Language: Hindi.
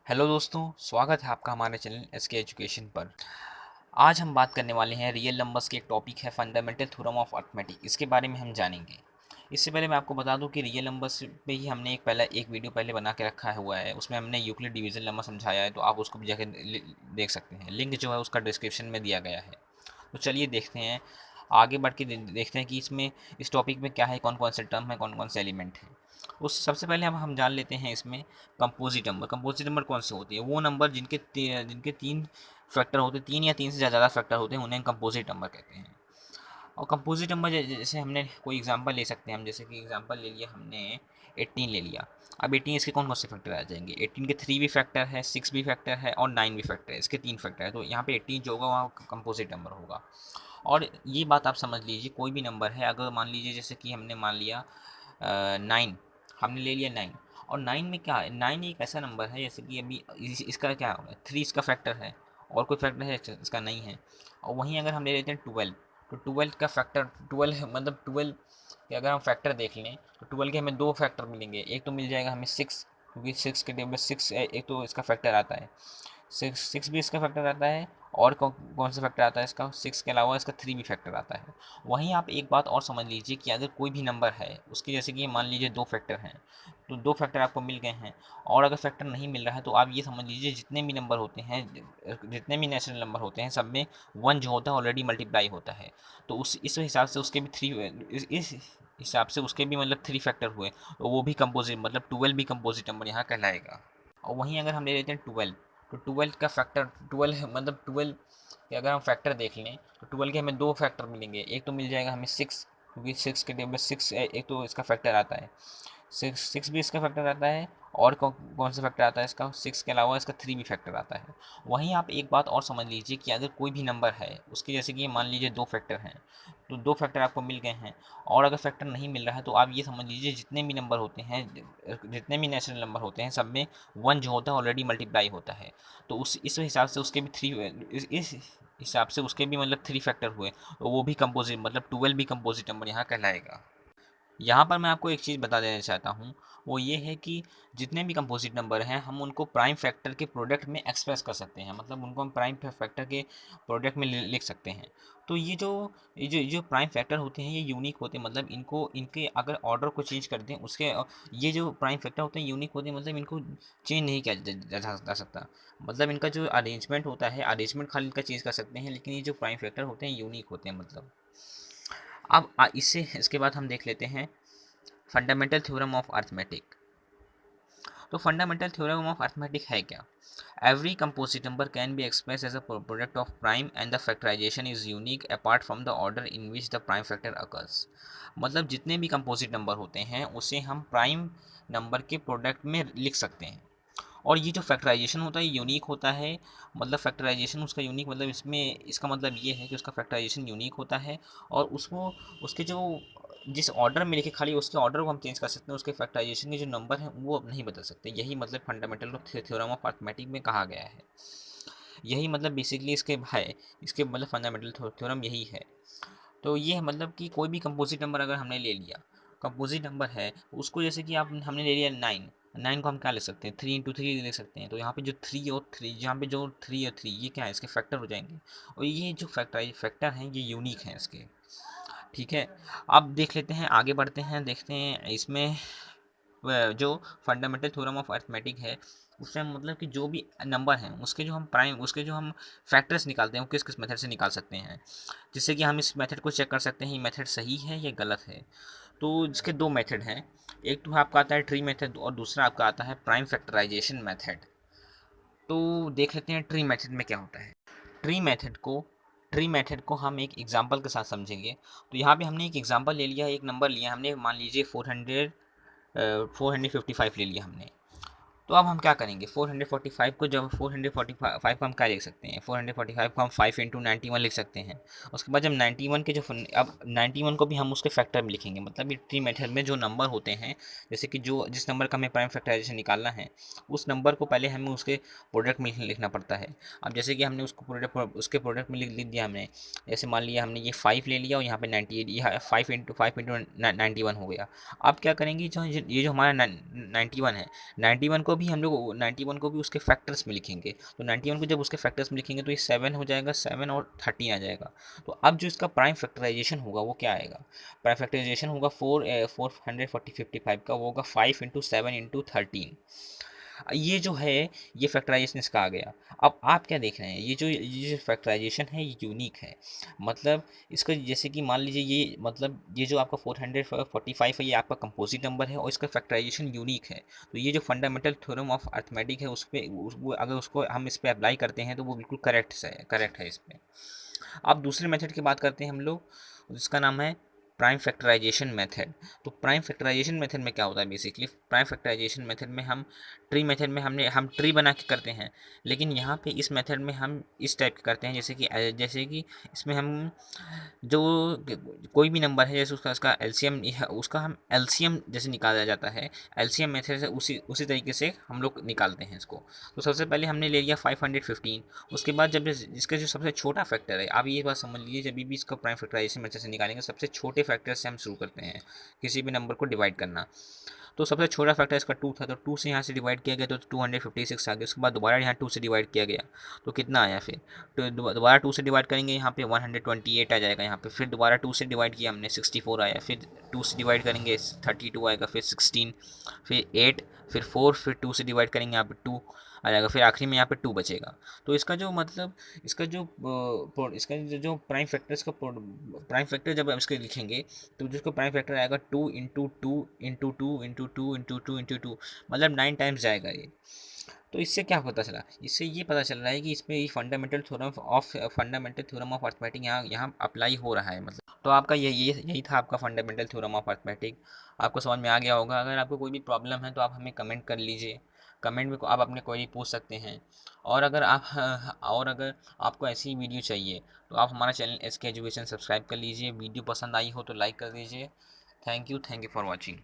हेलो दोस्तों, स्वागत है आपका हमारे चैनल एसके एजुकेशन पर। आज हम बात करने वाले हैं रियल नंबर्स की एक टॉपिक है फंडामेंटल थ्योरम ऑफ अर्थमेटिक। इसके बारे में हम जानेंगे। इससे पहले मैं आपको बता दूं कि रियल नंबर्स पे ही हमने एक वीडियो पहले बना के रखा हुआ है। उसमें हमने यूक्लिड डिवीजन नंबर समझाया है, तो आप उसको भी जाकर देख सकते हैं। लिंक जो है उसका डिस्क्रिप्शन में दिया गया है। तो चलिए देखते हैं, आगे बढ़ के देखते हैं कि इसमें इस टॉपिक में क्या है, कौन कौन से टर्म है, कौन कौन से एलिमेंट है। उस सबसे पहले हम जान लेते हैं इसमें कंपोजिट नंबर। कंपोजिट नंबर कौन से होते हैं? वो नंबर जिनके तीन फैक्टर होते हैं, तीन या तीन से ज़्यादा फैक्टर होते हैं, उन्हें कंपोजिट नंबर कहते हैं। और कंपोजिट नंबर जैसे हमने कोई एग्जांपल ले सकते हैं। हम जैसे कि एग्जांपल ले लिया हमने 18 ले लिया। अब 18 इसके कौन कौन से फैक्टर आ जाएंगे? 18 के 3 भी फैक्टर है, 6 भी फैक्टर है और 9 भी फैक्टर है। इसके 3 फैक्टर है, तो यहाँ पे 18 जो होगा वहाँ कंपोजिट नंबर होगा। और ये बात आप समझ लीजिए, कोई भी नंबर है, अगर मान लीजिए जैसे कि हमने मान लिया 9, हमने ले लिया 9। और 9 में क्या है? 9 एक ऐसा नंबर है जैसे कि अभी इसका क्या होगा, 3 इसका फैक्टर है और कोई फैक्टर है इसका नहीं है। और वहीं अगर हम ले लेते हैं 12, तो 12 का फैक्टर 12 है, मतलब 12 के अगर हम फैक्टर देख लें तो 12 के हमें दो फैक्टर मिलेंगे। एक तो मिल जाएगा हमें 6, क्योंकि 6 के टेबल 6 एक तो इसका फैक्टर आता है, 6 भी इसका फैक्टर आता है। और कौन सा फैक्टर आता है इसका? 6 के अलावा इसका 3 भी फैक्टर आता है। वहीं आप एक बात और समझ लीजिए कि अगर कोई भी नंबर है उसके जैसे कि मान लीजिए दो फैक्टर हैं, तो दो फैक्टर आपको मिल गए हैं। और अगर फैक्टर नहीं मिल रहा है तो आप ये समझ लीजिए जितने भी नंबर होते हैं, जितने भी नेचुरल नंबर होते हैं, सब में वन जो होता है ऑलरेडी मल्टीप्लाई होता है। तो उस इस हिसाब से उसके भी इस हिसाब से उसके भी मतलब 3 फैक्टर हुए, तो वो भी कंपोजिट मतलब 12 भी कंपोजिट नंबर यहाँ कहलाएगा। और वहीं अगर हम ले लेते हैं 12, तो 12 का फैक्टर 12 है, मतलब 12 के अगर हम फैक्टर देख लें तो 12 के हमें दो फैक्टर मिलेंगे। एक तो मिल जाएगा हमें 6, क्योंकि 6 के टेबल 6 एक तो इसका फैक्टर आता है, 6 भी इसका फैक्टर आता है। और कौन सा फैक्टर आता है इसका? 6 के अलावा इसका 3 भी फैक्टर आता है। वहीं आप एक बात और समझ लीजिए कि अगर कोई भी नंबर है उसके जैसे कि मान लीजिए दो फैक्टर हैं, तो दो फैक्टर आपको मिल गए हैं। और अगर फैक्टर नहीं मिल रहा है तो आप ये समझ लीजिए जितने भी नंबर होते हैं, जितने भी नेचुरल नंबर होते हैं, सब में वन जो होता है ऑलरेडी मल्टीप्लाई होता है। तो उस इस हिसाब से उसके भी इस हिसाब से उसके भी मतलब 3 फैक्टर हुए, तो वो भी कंपोजिट मतलब 12 भी कंपोजिट नंबर यहाँ कहलाएगा। यहाँ पर मैं आपको एक चीज़ बता देना चाहता हूँ, वो ये है कि जितने भी कंपोजिट नंबर हैं हम उनको प्राइम फैक्टर के प्रोडक्ट में एक्सप्रेस कर सकते हैं, मतलब उनको हम प्राइम फैक्टर के प्रोडक्ट में लिख सकते हैं। तो ये जो प्राइम फैक्टर होते हैं ये यूनिक होते हैं, मतलब इनको इनके अगर ऑर्डर को चेंज कर दें उसके ये जो प्राइम फैक्टर होते हैं यूनिक होते हैं, मतलब इनको चेंज नहीं किया जा सकता। मतलब इनका जो अरेंजमेंट होता है, अरेंजमेंट खाली इनका चेंज कर सकते हैं, लेकिन ये जो प्राइम फैक्टर होते हैं यूनिक होते हैं मतलब। अब इससे इसके बाद हम देख लेते हैं फंडामेंटल थ्योरम ऑफ अर्थमेटिक। तो फंडामेंटल थ्योरम ऑफ अर्थमेटिक है क्या? Every composite number can be express as a product of prime and the factorisation is unique apart from the order in which the prime factor occurs. मतलब जितने भी कंपोजिट नंबर होते हैं उसे हम प्राइम नंबर के प्रोडक्ट में लिख सकते हैं। और ये जो फैक्टराइजेशन होता है यूनिक होता है, मतलब फैक्टराइजेशन उसका यूनिक मतलब इसमें इसका मतलब ये है कि उसका फैक्टराइजेशन यूनिक होता है। और उसको उसके जो जिस ऑर्डर में लिखे खाली उसके ऑर्डर को हम चेंज कर सकते हैं, उसके फैक्टराइजेशन के जो नंबर हैं वो अब नहीं बदल सकते। यही मतलब फंडामेंटल थ्योरम ऑफ अर्थमेटिक में कहा गया है। यही मतलब बेसिकली इसके है, इसके मतलब फंडामेंटल थ्योरम यही है। तो ये है मतलब कि कोई भी कंपोजिट नंबर अगर हमने ले लिया, कंपोजिट नंबर है उसको जैसे कि आप हमने ले लिया 9, 9 को हम क्या लिख सकते हैं? 3 × 3 लिख सकते हैं। तो यहाँ पे जो 3 और 3, यहाँ पे जो 3 और 3 ये क्या है? इसके फैक्टर हो जाएंगे। और ये जो फैक्टर हैं ये यूनिक हैं इसके। ठीक है, अब देख लेते हैं, आगे बढ़ते हैं, देखते हैं इसमें जो फंडामेंटल थ्योरम ऑफ अर्थमेटिक है उसमें मतलब कि जो भी नंबर हैं उसके जो हम फैक्टर्स निकालते हैं वो किस किस मेथड से निकाल सकते हैं, जिससे कि हम इस मेथड को चेक कर सकते हैं ये मेथड सही है या गलत है। तो इसके दो मेथड हैं, एक तो आपका आता है ट्री मेथड और दूसरा आपका आता है प्राइम फैक्टराइजेशन मेथड। तो देख लेते हैं ट्री मेथड में क्या होता है। ट्री मेथड को ट्री मेथड को हम एक एग्जांपल के साथ समझेंगे। तो यहाँ पे हमने एक एग्जांपल ले लिया, एक नंबर लिया हमने, मान लीजिए 455 ले लिया हमने। तो अब हम क्या करेंगे? 445 को जब 445 को हम क्या लिख सकते हैं? 445 को हम 5 × 91 लिख सकते हैं। उसके बाद जब 91 के अब 91 को भी हम उसके फैक्टर में लिखेंगे, मतलब ये ट्री मेथड में जो नंबर होते हैं, जैसे कि जो जिस नंबर का हमें प्राइम फैक्टराइजेशन निकालना है उस नंबर को पहले हमें उसके प्रोडक्ट में लिखना पड़ता है। अब जैसे कि हमने उसके प्रोडक्ट में लिख दिया हमने, जैसे मान लिया हमने ये 5 ले लिया और यहाँ पे 98, ये 5 × 91 हो गया। अब क्या करेंगे, जो ये जो हमारा 91 है, 91 को को भी हम लोग 91 को भी उसके फैक्टर्स में लिखेंगे। तो 91 को जब उसके फैक्टर्स में लिखेंगे तो ये 7 हो जाएगा, 7 और 13 आ जाएगा। तो अब जो इसका प्राइम फैक्टराइजेशन होगा वो क्या आएगा? प्राइम फैक्टराइजेशन होगा 440 55 का, वो होगा 5 इंटू 7 इंटू 13। ये जो है ये फैक्टराइजेशन इसका आ गया। अब आप क्या देख रहे हैं, ये जो फैक्टराइजेशन है ये यूनिक है। मतलब इसका जैसे कि मान लीजिए ये मतलब ये जो आपका 445 है ये आपका कंपोजिट नंबर है और इसका फैक्टराइजेशन यूनिक है। तो ये जो फंडामेंटल थ्योरम ऑफ अर्थमेटिक है अगर उसको हम इस पर अप्लाई करते हैं तो वो बिल्कुल करेक्ट है इस पर। अब दूसरे मेथड की बात करते हैं हम लोग, जिसका नाम है प्राइम फैक्टराइजेशन मेथड। तो प्राइम फैक्टराइजेशन मेथड में क्या होता है? बेसिकली प्राइम फैक्टराइजेशन मेथड में हम ट्री मेथड में हम ट्री बना के करते हैं, लेकिन यहाँ पे इस मेथड में हम इस टाइप के करते हैं जैसे कि इसमें हम जो कोई भी नंबर है जैसे उसका एलसीएम, उसका हम एलसीएम जैसे निकाला जाता है, एलसीएम मेथड से उसी तरीके से हम लोग निकालते हैं इसको। तो सबसे पहले हमने ले लिया 515। उसके बाद जब इसका जो सबसे छोटा फैक्टर है, आप ये बात समझ लीजिए, जब भी इसका प्राइम फैक्टराइजेशन मेथड से निकालेंगे सबसे छोटे फैक्टर से हम शुरू करते हैं किसी भी नंबर को डिवाइड करना। तो सबसे छोटा फैक्टर इसका 2 था, तो 2 से यहाँ से डिवाइड किया गया तो 256 आ गया। उसके बाद दोबारा यहाँ 2 से डिवाइड किया गया तो कितना आया? फिर तो दोबारा 2 से डिवाइड करेंगे यहाँ पे 128 आ जाएगा यहाँ पे। फिर दोबारा 2 से डिवाइड किया हमने 64 आया। फिर 2 से डिवाइड करेंगे 32 आएगा। फिर 16, फिर 8, फिर 4, फिर 2 से डिवाइड करेंगे यहाँ पे 2 आ जाएगा। फिर आखिरी में यहाँ पे 2 बचेगा। तो इसका जो मतलब इसका जो प्राइम फैक्टर जब हम इसके लिखेंगे तो जिसको प्राइम फैक्टर आएगा 2 into 2 into 2 into 2 into 2 into 2, मतलब 9 टाइम्स जाएगा ये। तो इससे क्या पता चला? इससे ये पता चल रहा है कि इसमें ये फंडामेंटल थ्योरम ऑफ अर्थमेटिक यहाँ अप्लाई हो रहा है। मतलब तो आपका यही था आपका फंडामेंटल थ्योरम ऑफ अर्थमेटिक। आपको समझ में आ गया होगा। अगर आपको कोई भी प्रॉब्लम है तो आप हमें कमेंट कर लीजिए। कमेंट में आप अपने क्वेरी पूछ सकते हैं। और अगर आपको ऐसी ही वीडियो चाहिए तो आप हमारा चैनल SK एजुकेशन सब्सक्राइब कर लीजिए। वीडियो पसंद आई हो तो लाइक कर दीजिए। Thank you for watching.